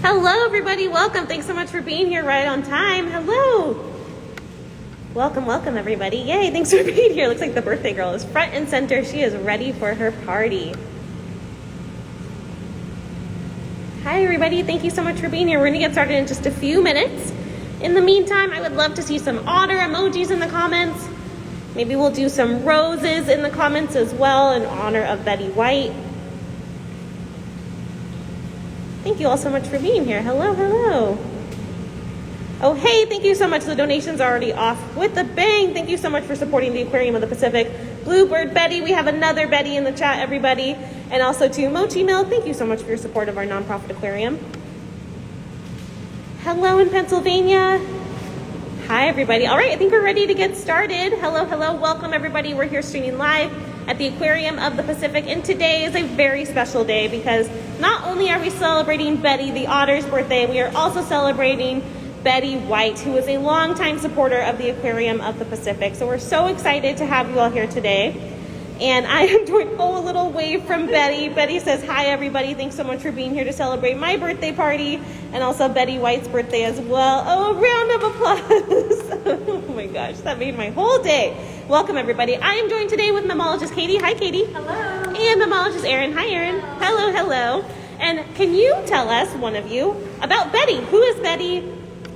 Hello, everybody. Welcome. Thanks so much for being here right on time. Hello. Welcome, welcome, everybody. Yay, thanks for being here. Looks like the birthday girl is front and center. She is ready for her party. Hi, everybody. Thank you so much for being here. We're going to get started in just a few minutes. In the meantime, I would love to see some otter emojis in the comments. Maybe we'll do some roses in the comments as well in honor of Betty White. Thank you all so much for being here. Hello, hello. Oh, hey, thank you so much. The donation's already off with a bang. Thank you so much for supporting the Aquarium of the Pacific. Bluebird Betty, we have another Betty in the chat, everybody. And also to Mochi Mill, thank you so much for your support of our nonprofit aquarium. Hello in Pennsylvania. Hi, everybody. All right, I think we're ready to get started. Hello, hello. Welcome, everybody. We're here streaming live at the Aquarium of the Pacific, and today is a very special day because not only are we celebrating Betty the Otter's birthday, we are also celebrating Betty White, who is a longtime supporter of the Aquarium of the Pacific. So we're so excited to have you all here today. And I am doing, a little wave from Betty. Betty says, hi, everybody. Thanks so much for being here to celebrate my birthday party and also Betty White's birthday as well. Oh, a round of applause. Oh, my gosh. That made my whole day. Welcome, everybody. I am joined today with mammologist Katie. Hi, Katie. Hello. And mammologist Erin. Hi, Erin. Hello, hello. And can you tell us, one of you, about Betty? Who is Betty?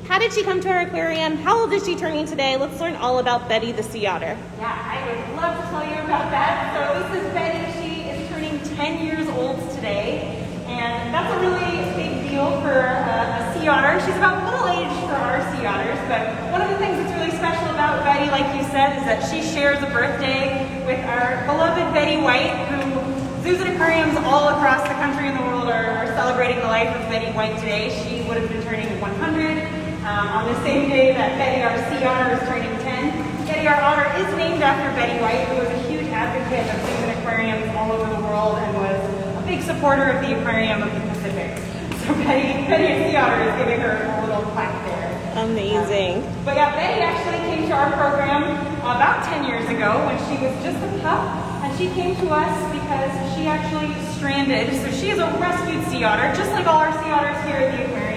How did she come to our aquarium? How old is she turning today? Let's learn all about Betty the sea otter. Yeah, I would love to tell you about that. So this is Betty. She is turning 10 years old today. And that's a really big deal for a sea otter. She's about middle age for our sea otters. But one of the things that's really special about Betty, like you said, is that she shares a birthday with our beloved Betty White, who zoos and aquariums all across the country and the world are celebrating the life of Betty White today. She would have been turning 100. On the same day that Betty, our sea otter, is turning 10. Betty, our otter, is named after Betty White, who was a huge advocate of zoos and aquariums all over the world and was a big supporter of the Aquarium of the Pacific. So Betty, our sea otter, is giving her a little plaque there. Amazing. But yeah, Betty actually came to our program about 10 years ago when she was just a pup. And she came to us because she actually stranded. So she is a rescued sea otter, just like all our sea otters here at the aquarium.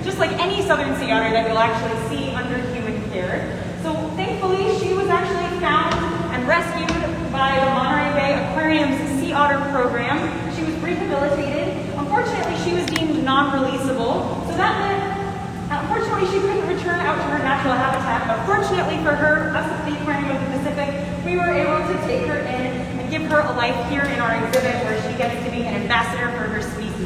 Just like any southern sea otter that you'll actually see under human care. So thankfully, she was actually found and rescued by the Monterey Bay Aquarium's Sea Otter program. She was rehabilitated. Unfortunately, she was deemed non-releasable. So that meant, unfortunately, she couldn't return out to her natural habitat. But fortunately for her, us at the Aquarium of the Pacific, we were able to take her in and give her a life here in our exhibit where she gets to be an ambassador for her species.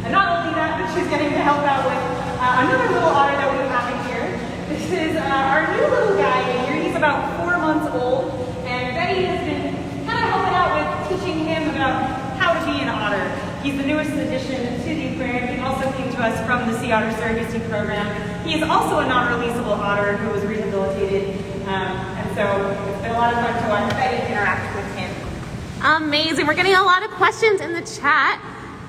And not only that, but she's getting to help out with another little otter that we have in here. This is our new little guy in here. He's about 4 months old, and Betty has been kind of helping out with teaching him about how to be an otter. He's the newest addition to the aquarium. He also came to us from the Sea Otter Surrogacy program. He is also a non-releasable otter who was rehabilitated, and so it's been a lot of fun to watch Betty interact with him. Amazing. We're getting a lot of questions in the chat.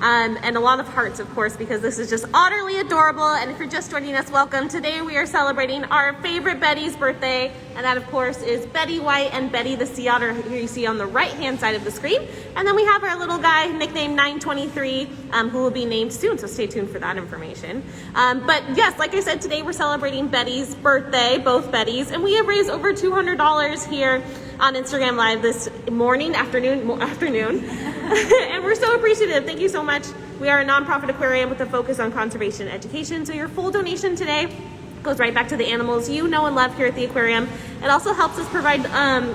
And a lot of hearts, of course, because this is just utterly adorable. And if you're just joining us, welcome. Today we are celebrating our favorite Betty's birthday, and that, of course, is Betty White and Betty the sea otter, who you see on the right-hand side of the screen. And then we have our little guy, nicknamed 923, who will be named soon, so stay tuned for that information. But yes, like I said, today we're celebrating Betty's birthday, both Bettys, and we have raised over $200 here on Instagram Live this afternoon. And we're so appreciative. Thank you so much. We are a nonprofit aquarium with a focus on conservation and education. So your full donation today goes right back to the animals you know and love here at the aquarium. It also helps us provide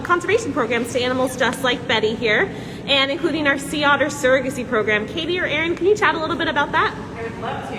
conservation programs to animals just like Betty here, and including our Sea Otter Surrogacy program. Katie or Erin, can you chat a little bit about that? I would love to.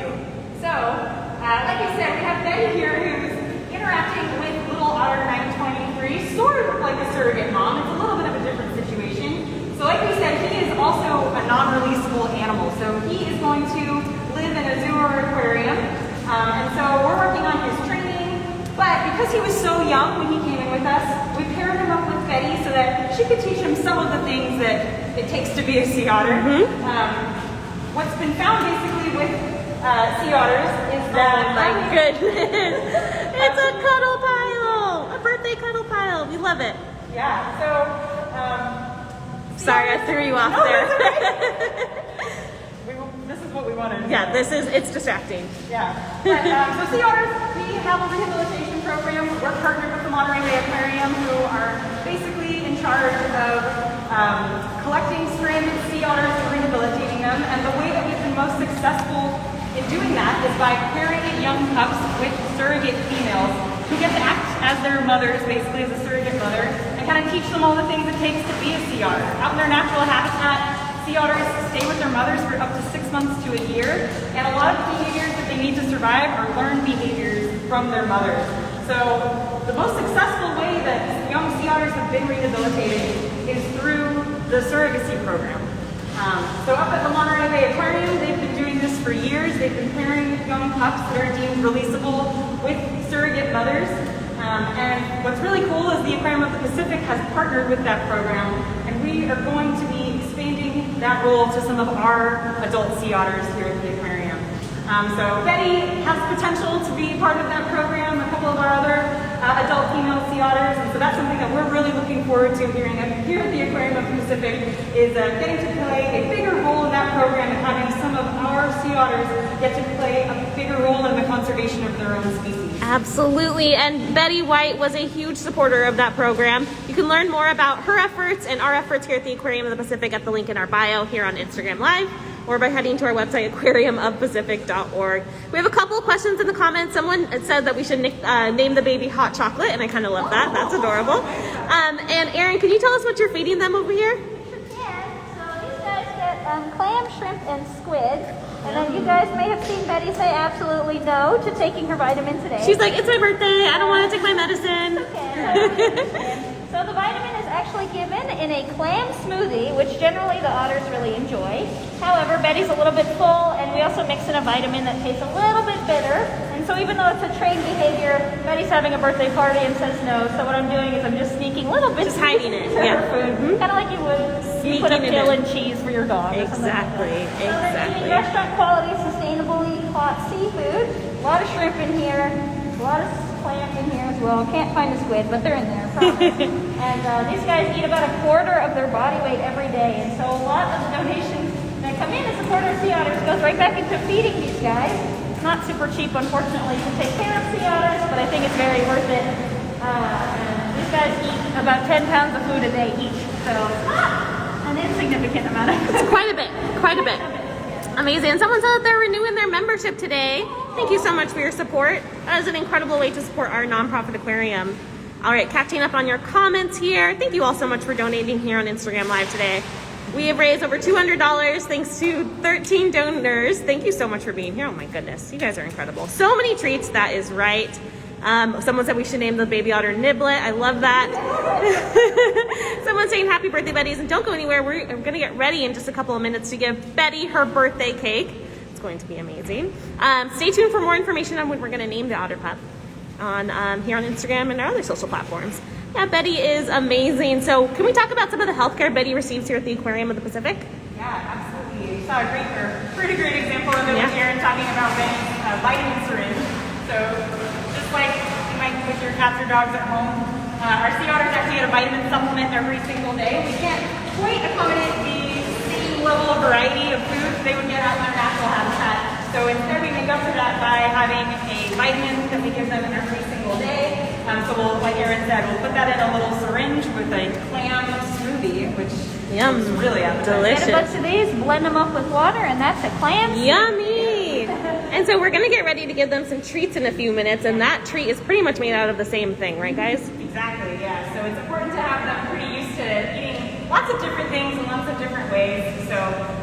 So, like I said, we have Betty here who's interacting with little Otter 923, sort of like a surrogate mom. It's a little bit of a different situation. So like we said, he is also a non-releasable animal. So he is going to live in a zoo or aquarium. And so we're working on his training. But because he was so young when he came in with us, we paired him up with Betty so that she could teach him some of the things that it takes to be a sea otter. What's been found basically with sea otters is that... Oh my goodness. It's a cuddle pile. A birthday cuddle pile. We love it. Yeah. So... Sorry, I threw you off there. This is what we wanted. Yeah, it's distracting. Yeah. But, so sea otters, we have a rehabilitation program. We're partnered with the Monterey Bay Aquarium, who are basically in charge of collecting stranded sea otters and rehabilitating them. And the way that we've been most successful in doing that is by pairing young pups with surrogate females who get to act as their mothers, basically as a surrogate mother, and kind of teach them all the things it takes to be a sea otter. Out in their natural habitat, sea otters stay with their mothers for up to 6 months to a year, and a lot of behaviors that they need to survive are learned behaviors from their mothers. So the most successful way that young sea otters have been rehabilitated is through the surrogacy program. So up at the Monterey Bay Aquarium, they've been doing this for years. They've been pairing young pups that are deemed releasable with surrogate mothers. And what's really cool is the Aquarium of the Pacific has partnered with that program, and we are going to be expanding that role to some of our adult sea otters here at the aquarium. So Betty has potential to be part of that program, a couple of our other adult female sea otters, and so that's something that we're really looking forward to hearing here at the Aquarium of the Pacific, is getting to play a bigger role in that program and having some of our sea otters get to play a bigger role in the conservation of their own species. Absolutely, and Betty White was a huge supporter of that program. You can learn more about her efforts and our efforts here at the Aquarium of the Pacific at the link in our bio here on Instagram Live, or by heading to our website, aquariumofpacific.org. We have a couple of questions in the comments. Someone said that we should name the baby Hot Chocolate, and I kind of love that. That's adorable. And Erin, can you tell us what you're feeding them over here? Sure can. So these guys get clam, shrimp, and squid. And then you guys may have seen Betty say absolutely no to taking her vitamin today. She's like, it's my birthday. I don't want to take my medicine. Okay. So the vitamin is actually given in a clam smoothie, which generally the otters really enjoy. However, Betty's a little bit full, and we also mix in a vitamin that tastes a little bit bitter. And so even though it's a trained behavior, Betty's having a birthday party and says no. So what I'm doing is I'm just sneaking little bits Just hiding it, to yeah. her food, kind of like you would you put a Sneaking it dill in. and cheese for your dog. or something like that. Exactly, So they're exactly. eating restaurant quality, sustainably caught seafood. A lot of shrimp in here, a lot of clam in here as well. Can't find the squid, but they're in there, I promise. And these guys eat about a quarter of their body weight every day. And so a lot of the donations that come in to support our sea otters goes right back into feeding these guys. It's not super cheap, unfortunately, to take care of sea otters, but I think it's very worth it. And these guys eat about 10 pounds of food a day each. So an insignificant amount of It's quite a bit, quite a bit. Amazing. And someone said that they're renewing their membership today. Thank you so much for your support. That is an incredible way to support our nonprofit aquarium. All right, catching up on your comments here. Thank you all so much for donating here on Instagram Live today. We have raised over $200 thanks to 13 donors. Thank you so much for being here. Oh my goodness, you guys are incredible. So many treats, that is right. Someone said we should name the baby otter Niblet. I love that. Someone's saying happy birthday, Betty's, and don't go anywhere. We're going to get ready in just a couple of minutes to give Betty her birthday cake. It's going to be amazing. Stay tuned for more information on when we're going to name the otter pup on here on Instagram and our other social platforms. Yeah, Betty is amazing. So can we talk about some of the healthcare Betty receives here at the Aquarium of the Pacific? Yeah, absolutely. You saw a pretty great example of it with Erin talking about Benny's vitamin syringe. So just like you might with your cats or dogs at home, our sea otters actually get a vitamin supplement every single day. We can't quite accommodate the same level of variety of food they would get out in their natural habitat. So instead we make up for that by having a vitamin that we give them every single day. So we'll, like Erin said, we'll put that in a little syringe with a clam smoothie, which Yum. is really appetizing. Delicious. Get a bunch of these, blend them up with water, and that's a clam. Yummy! And so we're gonna get ready to give them some treats in a few minutes, and that treat is pretty much made out of the same thing, right guys? Exactly, yeah. So it's important to have them pretty used to eating lots of different things in lots of different ways. So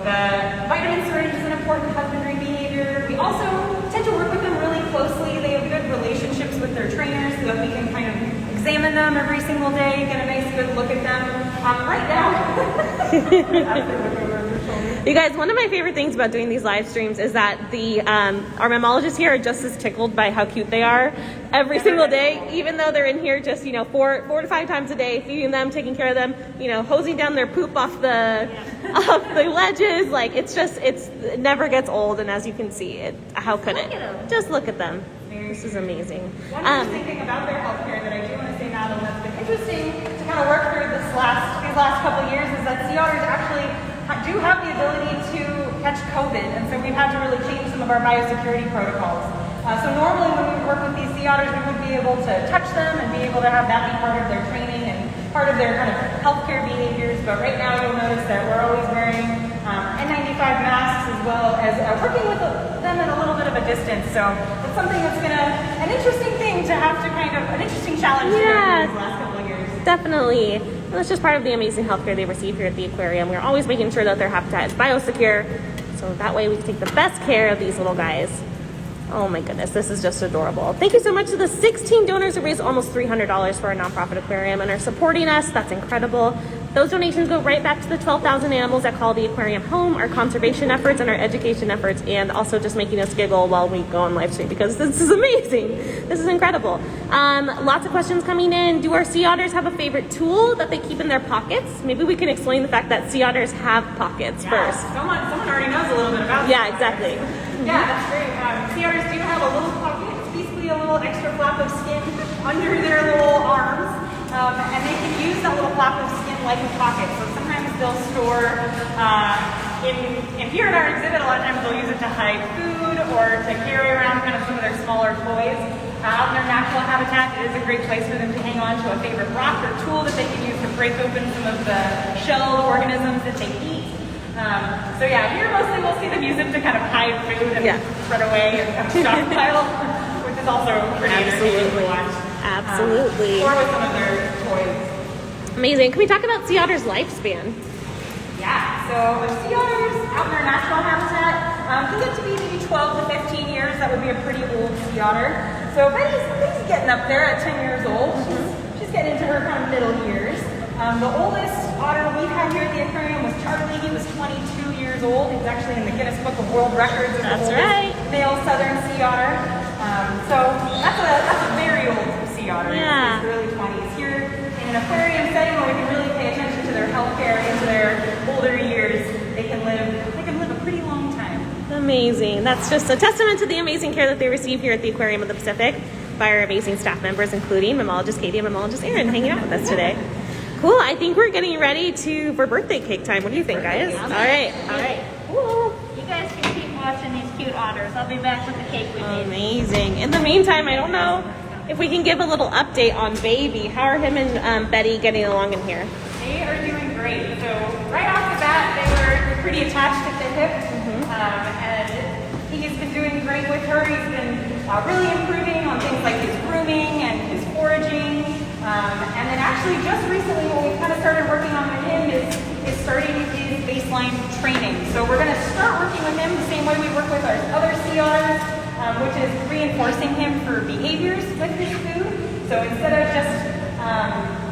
the vitamin syringe is an important husbandry behavior. We also tend to work with them really closely. They have good relationships with their trainers so that we can kind of examine them every single day, get a nice good look at them. Right now, You guys, one of my favorite things about doing these live streams is that the our mammalogists here are just as tickled by how cute they are every single day, even though they're in here just, 4 to 5 times a day, feeding them, taking care of them, hosing down their poop off the ledges. Like it never gets old, and as you can see, how could it? Just look at them. This is amazing. One interesting thing about their healthcare that I do want to say, Madeline, that's been interesting to kind of work through these last couple of years is that sea otters actually do have the ability to catch COVID, and so we've had to really change some of our biosecurity protocols. So normally when we work with these sea otters, we would be able to touch them and be able to have that be part of their training and part of their kind of healthcare behaviors. But right now you'll notice that we're always wearing N95 masks as well as working with them at a little bit of a distance. So it's something that's been an interesting thing to have to an interesting challenge to go through these last couple of years. Definitely. And that's just part of the amazing healthcare they receive here at the aquarium. We're always making sure that their habitat is biosecure, so that way we can take the best care of these little guys. Oh my goodness, this is just adorable. Thank you so much to the 16 donors who raised almost $300 for our nonprofit aquarium and are supporting us. That's incredible. Those donations go right back to the 12,000 animals that call the aquarium home, our conservation efforts and our education efforts, and also just making us giggle while we go on live stream because this is amazing. This is incredible. Lots of questions coming in. Do our sea otters have a favorite tool that they keep in their pockets? Maybe we can explain the fact that sea otters have pockets first. Someone already knows a little bit about Yeah, exactly. Yeah, that's great. Sea otters do have a little pocket. It's basically a little extra flap of skin under their little arms, and they can use that little flap of skin like a pocket. So sometimes they'll store, in here at our exhibit, a lot of times they'll use it to hide food or to carry around kind of some of their smaller toys. Out in their natural habitat, it is a great place for them to hang on to a favorite rock or tool that they can use to break open some of the shell organisms that they eat. So yeah, here mostly we'll see them use it to kind of hide food and run away and kind of stockpile, which is also pretty entertaining to watch. Absolutely. Or with some of their toys. Amazing. Can we talk about sea otters' lifespan? Yeah, so sea otters out in their natural habitat can get to be maybe 12 to 15 years. That would be a pretty old sea otter. So Betty's getting up there at 10 years old. She's getting into her kind of middle years. The oldest otter we've had here at the aquarium was Charlie. He was 22 years old. He's actually in the Guinness Book of World Records as the oldest male southern sea otter. So that's a very old sea otter. Yeah. It's the early 20s. Here in an aquarium setting where we can really pay attention to their healthcare into their older years, they can live a pretty long time. Amazing. That's just a testament to the amazing care that they receive here at the Aquarium of the Pacific by our amazing staff members, including mammalogist Katie and mammalogist Erin, hanging out with us today. Cool. I think we're getting ready for birthday cake time. What do you think, guys? All right. Cool. You guys can keep watching these cute otters. I'll be back with the cake we made. Amazing. In the meantime, I don't know if we can give a little update on Baby. How are him and Betty getting along in here? They are doing great. So right off the bat, they were pretty attached at the hip, and he's been doing great with her. He's been really improving on things like his grooming and his foraging. And then actually just recently what we kind of started working on with him is starting his baseline training. So we're going to start working with him the same way we work with our other sea otters, which is reinforcing him for behaviors with his food. So instead of just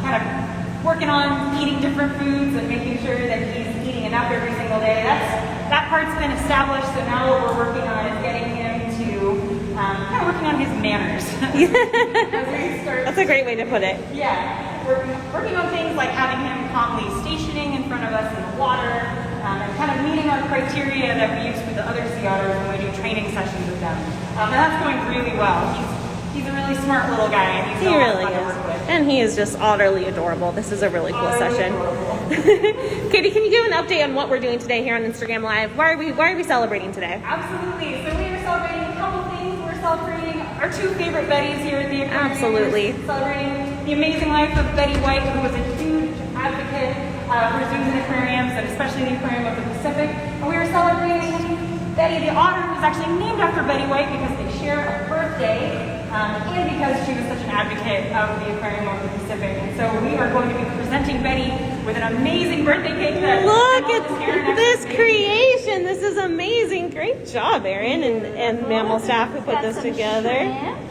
kind of working on eating different foods and making sure that he's eating enough every single day, that part's been established. So now what we're working on is getting him to kind of working on his manners. That's a great way to put it. Yeah, we're working on things like having him calmly stationing in front of us in the water, and kind of meeting our criteria that we use with the other sea otters when we do training sessions with them. And that's going really well. He's a really smart little guy, and he's really fun to work with. And he is just utterly adorable. This is a really cool session. Katie, can you give an update on what we're doing today here on Instagram Live? Why are we celebrating today? Absolutely. So we are celebrating a couple things. We're celebrating our two favorite Bettys here at the aquarium. Absolutely. We're celebrating the amazing life of Betty White, who was a huge advocate for zoos and aquariums, and especially the Aquarium of the Pacific. And we are celebrating Betty the otter, who was actually named after Betty White because they share a birthday. And because she was such an advocate of the Aquarium of the Pacific. And so we are going to be presenting Betty with an amazing birthday cake that look at this creation. This is amazing. Great job, Erin and mammal staff who put this together.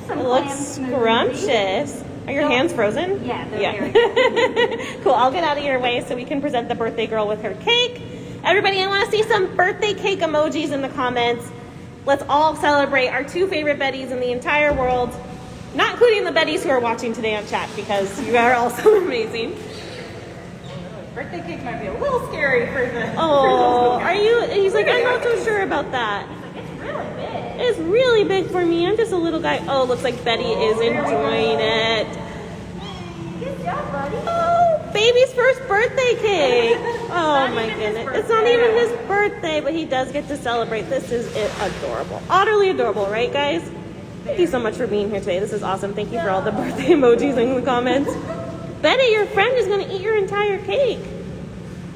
It looks scrumptious. Are your hands frozen? Yeah, they're very Cool. I'll get out of your way so we can present the birthday girl with her cake. Everybody, I want to see some birthday cake emojis in the comments. Let's all celebrate our two favorite Bettys in the entire world, not including the Bettys who are watching today on chat because you are also amazing. Birthday cake might be a little scary for the. Oh, are you? He's like, I'm not so sure about that. It's really big. It's really big for me. I'm just a little guy. Oh, looks like Betty is enjoying it. Good job, buddy. Oh, baby baby's first birthday cake. Oh not my even his goodness. It's not birthday. even his birthday, but he does get to celebrate. This is adorable. Utterly adorable, right, guys? Thank you so much for being here today. This is awesome. Thank you for all the birthday emojis in the comments. Betty, your friend is going to eat your entire cake.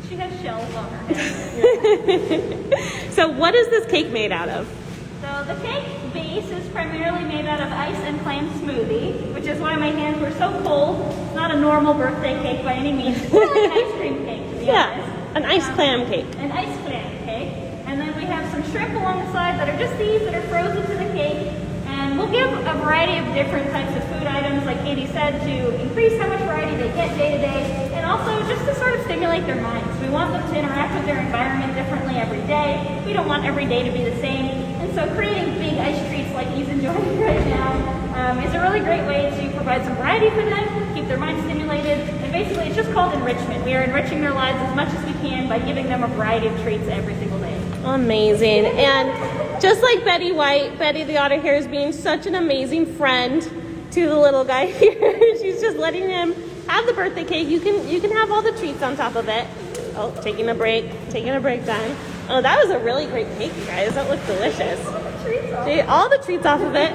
She has shells on her head. So what is this cake made out of? So the cake base is primarily made out of ice and clam smoothie, which is why my hands were so cold. It's not a normal birthday cake by any means. It's more like an ice cream cake, to be honest. An ice clam cake. An ice clam cake. And then we have some shrimp along the side that are just these that are frozen to the cake. And we'll give a variety of different types of food items, like Katie said, to increase how much variety they get day to day, and also just to sort of stimulate their minds. We want them to interact with their environment differently every day. We don't want every day to be the same. And so creating big ice treats like he's enjoying right now is a really great way to provide some variety for them, keep their minds stimulated, and basically it's just called enrichment. We are enriching their lives as much as we can by giving them a variety of treats every single day. Amazing. And just like Betty White, Betty the otter here is being such an amazing friend to the little guy here. She's just letting him have the birthday cake. You can have all the treats on top of it. Oh, taking a break time. Oh, that was a really great cake, you guys. That looked delicious. All the treats off of it.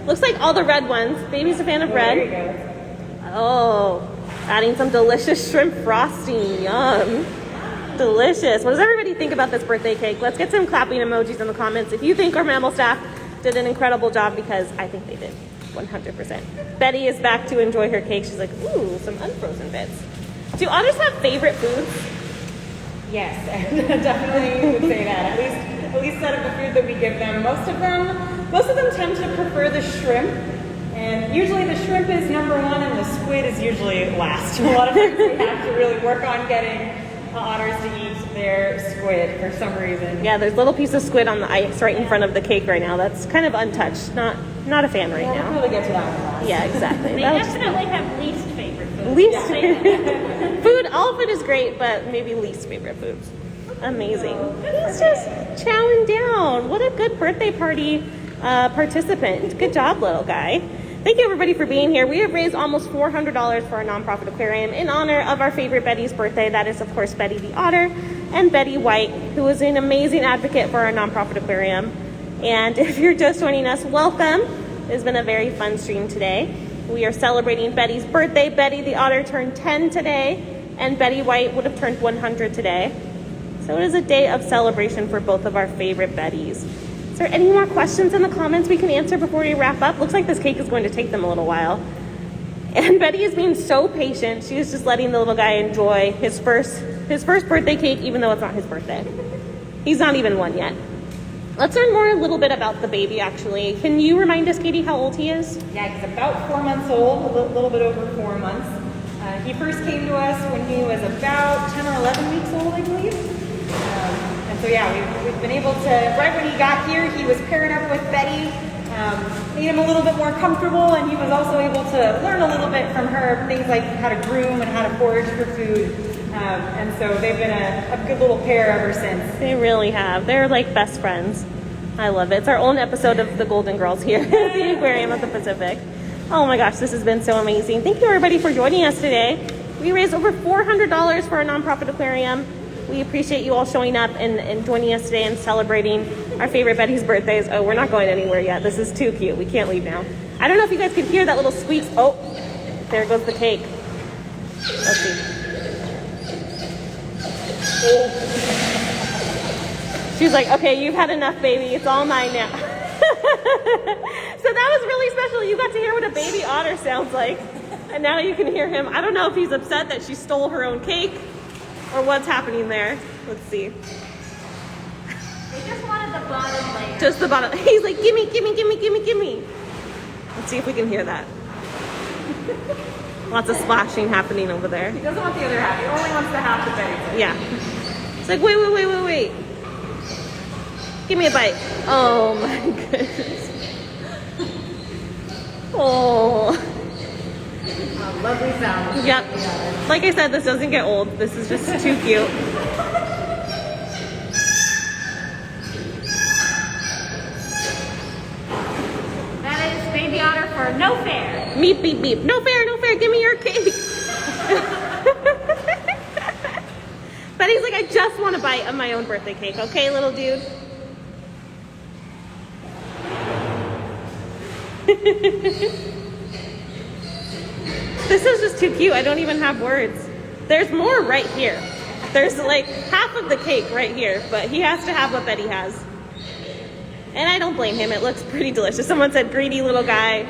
Looks like all the red ones. Baby's a fan of red. There you go. Oh, adding some delicious shrimp frosting. Yum. Delicious. What does everybody think about this birthday cake? Let's get some clapping emojis in the comments if you think our mammal staff did an incredible job, because I think they did. 100%. Betty is back to enjoy her cake. She's like, ooh, some unfrozen bits. Do otters have favorite foods? Yes, definitely would say that. At least out of the food that we give them, most of them tend to prefer the shrimp. And usually the shrimp is number one and the squid is usually last. A lot of times we have to really work on getting otters to eat their squid for some reason. Yeah, there's little piece of squid on the ice right in front of the cake right now. That's kind of untouched. Not a fan right We'll now. really get to that one last. Yeah, exactly. They definitely have least favorite food. Least food. All of it is great, but maybe least favorite foods. Amazing. He's just chowing down. What a good birthday party participant. Good job, little guy. Thank you, everybody, for being here. We have raised almost $400 for our nonprofit aquarium in honor of our favorite Betty's birthday. That is, of course, Betty the otter and Betty White, who is an amazing advocate for our nonprofit aquarium. And if you're just joining us, welcome. It has been a very fun stream today. We are celebrating Betty's birthday. Betty the otter turned 10 today, and Betty White would have turned 100 today. So it is a day of celebration for both of our favorite Bettys. Is there any more questions in the comments we can answer before we wrap up? Looks like this cake is going to take them a little while. And Betty is being so patient. She is just letting the little guy enjoy his first birthday cake, even though it's not his birthday. He's not even one yet. Let's learn more a little bit about the baby, actually. Can you remind us, Katie, how old he is? Yeah, he's about 4 months old, a little bit over 4 months. He first came to us when he was about 10 or 11 weeks old, I believe. And so yeah, we've been able to, right when he got here, he was paired up with Betty, made him a little bit more comfortable, and he was also able to learn a little bit from her, things like how to groom and how to forage for food. And so they've been a good little pair ever since. They really have. They're like best friends. I love it. It's our own episode of the Golden Girls here at the Aquarium of the Pacific. Oh my gosh, this has been so amazing. Thank you, everybody, for joining us today. We raised over $400 for our nonprofit aquarium. We appreciate you all showing up and joining us today and celebrating our favorite Betty's birthdays. Oh, we're not going anywhere yet. This is too cute. We can't leave now. I don't know if you guys can hear that little squeak. Oh, there goes the cake. Let's see. She's like, okay, you've had enough, baby. It's all mine now. So that was really special. You got to hear what a baby otter sounds like. And now you can hear him. I don't know if he's upset that she stole her own cake or what's happening there. Let's see. They just wanted the bottom layer. Just the bottom. He's like, gimme, gimme, gimme, gimme, gimme. Let's see if we can hear that. Lots of splashing happening over there. He doesn't want the other half. He only wants the half that Betty. Yeah. It's like, wait. Give me a bite. Oh my goodness. Oh. Lovely sound. Yep. Like I said, this doesn't get old. This is just too cute. That is baby otter for no fair. Meep, beep, beep. No fair, no fair. Give me your cake. Betty's like, I just want a bite of my own birthday cake. Okay, little dude? This is just too cute. I don't even have words. There's more right here. There's like half of the cake right here, but he has to have what Betty has. And I don't blame him. It looks pretty delicious. Someone said, greedy little guy.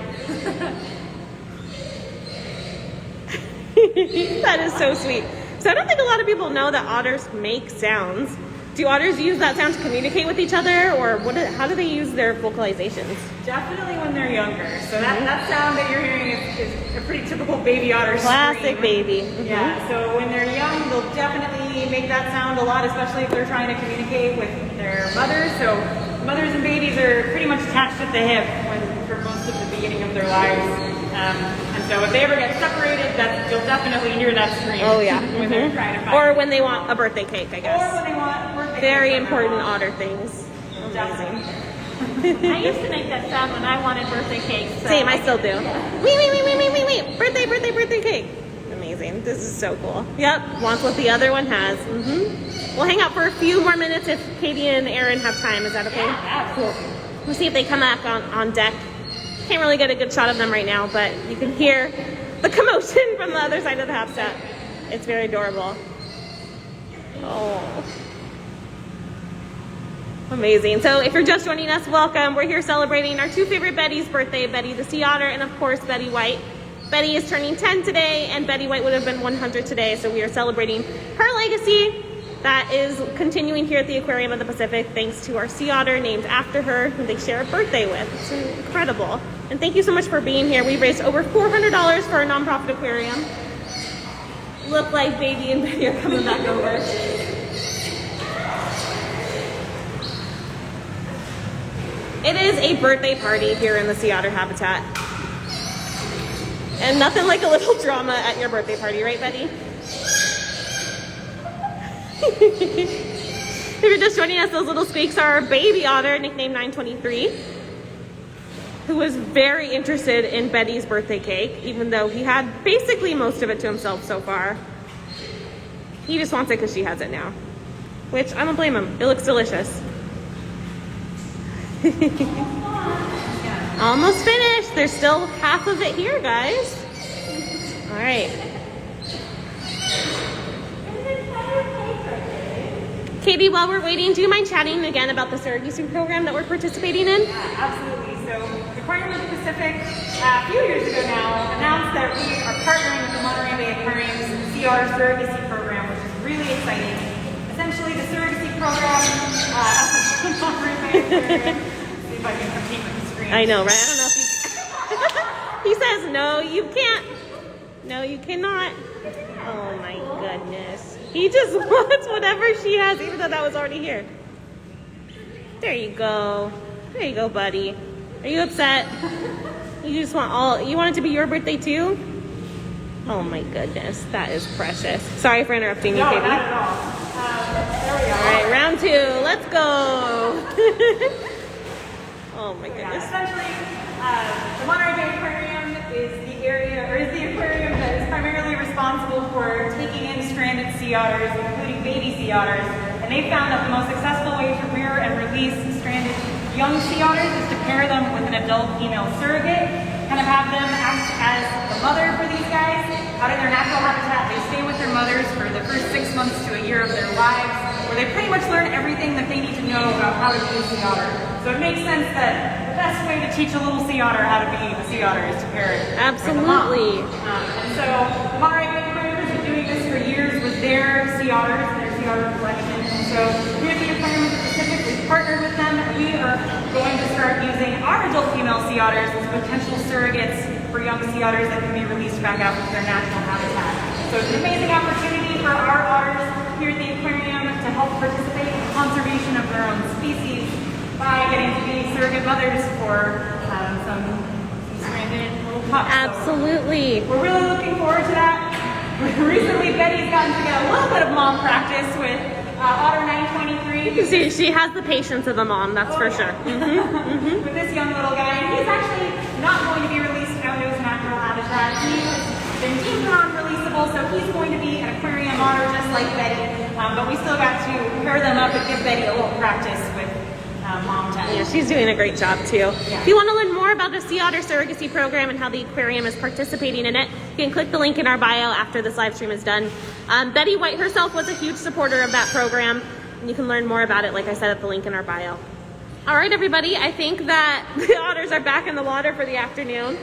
That is so sweet. So I don't think a lot of people know that otters make sounds. Do otters use that sound to communicate with each other, or how do they use their vocalizations? Definitely when they're younger. So that sound that you're hearing is a pretty typical baby otter Classic scream. baby. Yeah, so when they're young, they'll definitely make that sound a lot, especially if they're trying to communicate with their mothers. So mothers and babies are pretty much attached at the hip for most of the beginning of their lives. And so if they ever get separated, you'll definitely hear that scream. Oh yeah. When they're trying to find Or when they want a birthday cake, I guess. Or when they want a birthday Very cake. important otter things. Definitely. I used to make that sound when I wanted birthday cake. So Same, I still do. Wait. Birthday cake. Amazing. This is so cool. Yep, wants what the other one has. We'll hang out for a few more minutes if Katie and Aaron have time. Is that okay? Yeah, Cool. We'll see if they come back on deck. Can't really get a good shot of them right now, but you can hear the commotion from the other side of the habitat. It's very adorable. Oh. Amazing. So if you're just joining us, welcome. We're here celebrating our two favorite Betty's birthday, Betty the sea otter and of course Betty White. Betty is turning 10 today and Betty White would have been 100 today, so we are celebrating her legacy that is continuing here at the Aquarium of the Pacific thanks to our sea otter named after her who they share a birthday with. It's incredible. And thank you so much for being here. We've raised over $400 for our nonprofit aquarium. Look like Baby and Betty are coming back over. It is a birthday party here in the sea otter habitat. And nothing like a little drama at your birthday party, right, Betty? If you're just joining us, those little squeaks are our baby otter, nicknamed 923, who was very interested in Betty's birthday cake, even though he had basically most of it to himself so far. He just wants it because she has it now, which I don't blame him. It looks delicious. Almost finished. There's still half of it here, guys. All right. Katie, while we're waiting, do you mind chatting again about the surrogacy program that we're participating in? Yeah, absolutely. So the Aquarium of the Pacific, a few years ago now, announced that we are partnering with the Monterey Bay Aquarium's Sea Otter Surrogacy Program, which is really exciting. Essentially, the surrogacy program, Monterey Bay Aquarium, see if I can compete with the screen. I know, right? I don't know if you... He says, no, you can't. No, you cannot. Oh my goodness. He just wants whatever she has, even though that was already here. There you go. There you go, buddy. Are you upset? You just want you want it to be your birthday too? Oh my goodness, that is precious. Sorry for interrupting you, No, Katie. not at all. There we go. All right, round 2. Let's go. Oh my Yeah, goodness. essentially, the Monterey Bay Aquarium is the aquarium that is primarily responsible for taking in stranded sea otters, including baby sea otters. And they found that the most successful way to rear and release stranded young sea otters is to pair them with an adult female surrogate, kind of have them act as the mother for these guys. Out in their natural habitat, they stay with their mothers for the first 6 months to a year of their lives, where they pretty much learn everything that they need to know about how to be a sea otter. So it makes sense that the best way to teach a little sea otter how to be a sea otter is to pair it with a mom. Absolutely. And so the Monterey Bay Aquarium has been doing this for years with their sea otters, their sea otter collection. And so here at the Aquarium of the Pacific, we've partnered with them, and we are going to start using our adult female sea otters as potential surrogates for young sea otters that can be released back out into their natural habitat. So it's an amazing opportunity for our otters here at the aquarium to help participate in the conservation of their own species by getting to be surrogate mothers for some stranded little pups. Absolutely. So we're really looking forward to that. Recently, Betty's gotten to get a little bit of mom practice with Otter 923. She has the patience of a mom, that's for sure. With this young little guy. And he's actually not going to be released out to his natural habitat. He has been deemed non-releasable, so he's going to be an aquarium otter just like Betty. but we still got to pair them up and give Betty a little practice with mom time. Yeah, she's doing a great job too. Yeah. If you want to learn more about the Sea Otter Surrogacy Program and how the aquarium is participating in it, you can click the link in our bio after this live stream is done. Betty White herself was a huge supporter of that program, and you can learn more about it, like I said, at the link in our bio. All right, everybody, I think that the otters are back in the water for the afternoon.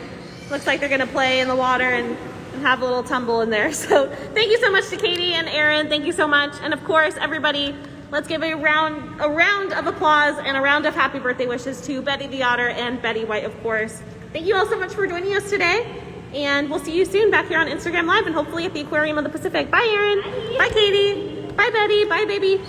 Looks like they're going to play in the water and have a little tumble in there. So thank you so much to Katie and Aaron. Thank you so much. And of course, everybody, let's give a round of applause and a round of happy birthday wishes to Betty the Otter and Betty White, of course. Thank you all so much for joining us today. And we'll see you soon back here on Instagram Live and hopefully at the Aquarium of the Pacific. Bye, Aaron. Bye, Katie. Bye, Betty. Bye, baby.